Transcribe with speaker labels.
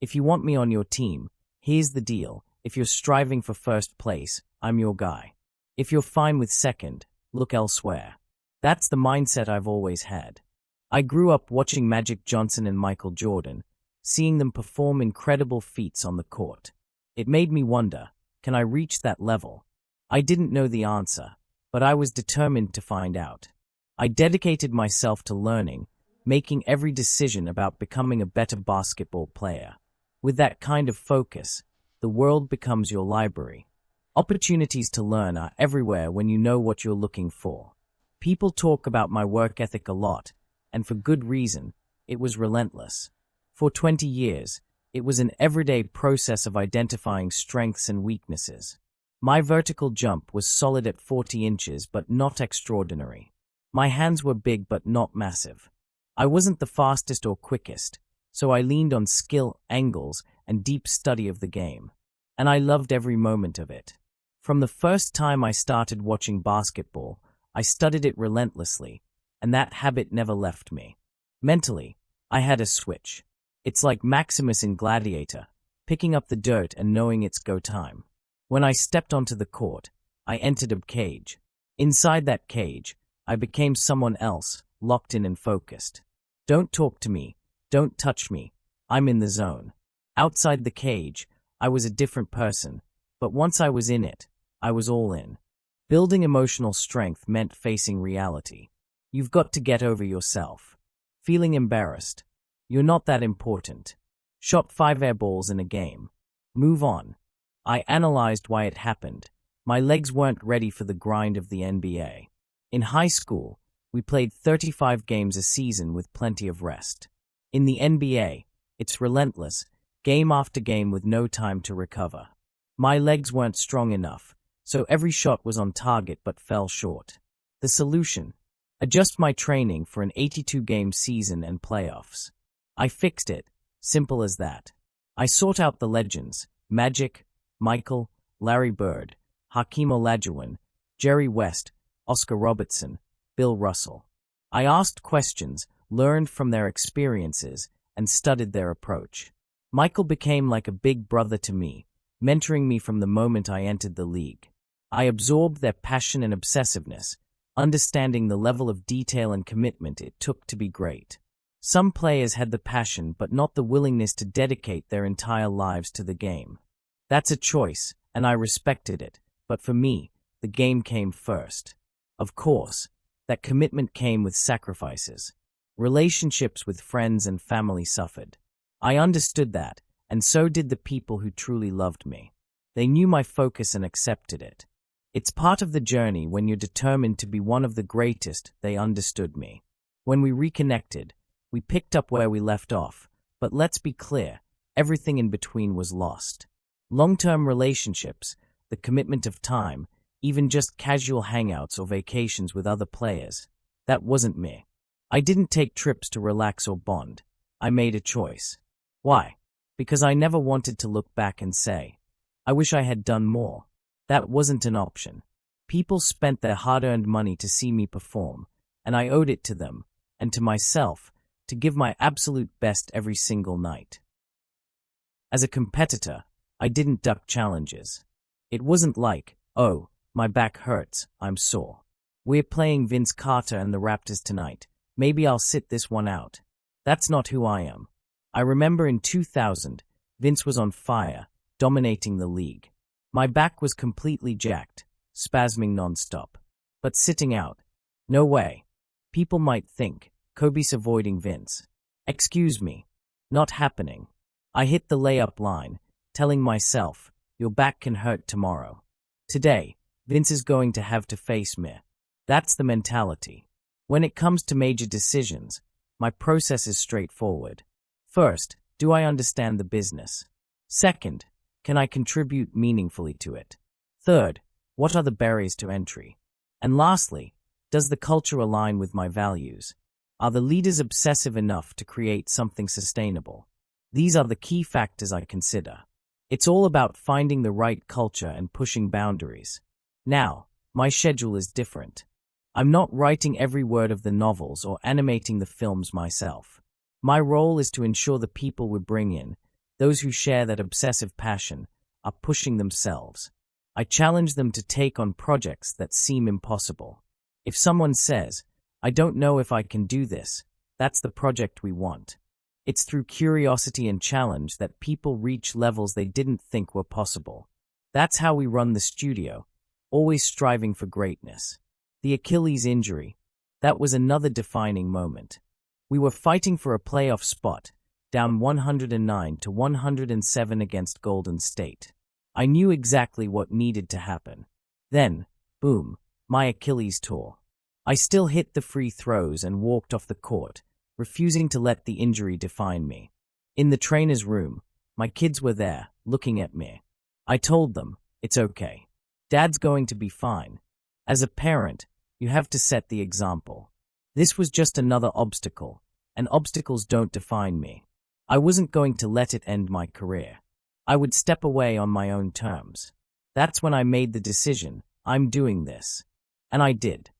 Speaker 1: If you want me on your team, here's the deal. If you're striving for first place, I'm your guy. If you're fine with second, look elsewhere. That's the mindset I've always had. I grew up watching Magic Johnson and Michael Jordan, seeing them perform incredible feats on the court. It made me wonder, can I reach that level? I didn't know the answer, but I was determined to find out. I dedicated myself to learning, making every decision about becoming a better basketball player. With that kind of focus, the world becomes your library. Opportunities to learn are everywhere when you know what you're looking for. People talk about my work ethic a lot, and for good reason. It was relentless. For 20 years, it was an everyday process of identifying strengths and weaknesses. My vertical jump was solid at 40 inches, but not extraordinary. My hands were big but not massive. I wasn't the fastest or quickest, so I leaned on skill, angles, and deep study of the game. And I loved every moment of it. From the first time I started watching basketball, I studied it relentlessly, and that habit never left me. Mentally, I had a switch. It's like Maximus in Gladiator, picking up the dirt and knowing it's go time. When I stepped onto the court, I entered a cage. Inside that cage, I became someone else, locked in and focused. Don't talk to me, don't touch me, I'm in the zone. Outside the cage, I was a different person, but once I was in it, I was all in. Building emotional strength meant facing reality. You've got to get over yourself. Feeling embarrassed. You're not that important. Shot 5 air balls in a game. Move on. I analyzed why it happened. My legs weren't ready for the grind of the NBA. In high school, we played 35 games a season with plenty of rest. In the NBA, it's relentless, game after game with no time to recover. My legs weren't strong enough, so every shot was on target but fell short. The solution? Adjust my training for an 82-game season and playoffs. I fixed it, simple as that. I sought out the legends, Magic, Michael, Larry Bird, Hakeem Olajuwon, Jerry West, Oscar Robertson, Bill Russell. I asked questions, learned from their experiences, and studied their approach. Michael became like a big brother to me, mentoring me from the moment I entered the league. I absorbed their passion and obsessiveness, understanding the level of detail and commitment it took to be great. Some players had the passion but not the willingness to dedicate their entire lives to the game. That's a choice, and I respected it, but for me, the game came first. Of course, that commitment came with sacrifices. Relationships with friends and family suffered. I understood that, and so did the people who truly loved me. They knew my focus and accepted it. It's part of the journey when you're determined to be one of the greatest. They understood me. When we reconnected, we picked up where we left off, but let's be clear, everything in between was lost. Long-term relationships, the commitment of time, even just casual hangouts or vacations with other players, that wasn't me. I didn't take trips to relax or bond. I made a choice. Why? Because I never wanted to look back and say, I wish I had done more. That wasn't an option. People spent their hard-earned money to see me perform, and I owed it to them, and to myself, to give my absolute best every single night. As a competitor, I didn't duck challenges. It wasn't like, oh, my back hurts, I'm sore. We're playing Vince Carter and the Raptors tonight. Maybe I'll sit this one out. That's not who I am. I remember in 2000, Vince was on fire, dominating the league. My back was completely jacked, spasming nonstop. But sitting out? No way. People might think, Kobe's avoiding Vince. Excuse me. Not happening. I hit the layup line, telling myself, your back can hurt tomorrow. Today, Vince is going to have to face me. That's the mentality. When it comes to major decisions, my process is straightforward. First, do I understand the business? Second, can I contribute meaningfully to it? Third, what are the barriers to entry? And lastly, does the culture align with my values? Are the leaders obsessive enough to create something sustainable? These are the key factors I consider. It's all about finding the right culture and pushing boundaries. Now, my schedule is different. I'm not writing every word of the novels or animating the films myself. My role is to ensure the people we bring in, Those who share that obsessive passion are pushing themselves. I challenge them to take on projects that seem impossible. If someone says, "I don't know if I can do this," that's the project we want. It's through curiosity and challenge that people reach levels they didn't think were possible. That's how we run the studio, always striving for greatness. The Achilles injury, that was another defining moment. We were fighting for a playoff spot, down 109-107 against Golden State. I knew exactly what needed to happen. Then, boom, my Achilles tore. I still hit the free throws and walked off the court, refusing to let the injury define me. In the trainer's room, my kids were there, looking at me. I told them, "It's okay. Dad's going to be fine." As a parent, you have to set the example. This was just another obstacle, and obstacles don't define me. I wasn't going to let it end my career. I would step away on my own terms. That's when I made the decision, I'm doing this. And I did.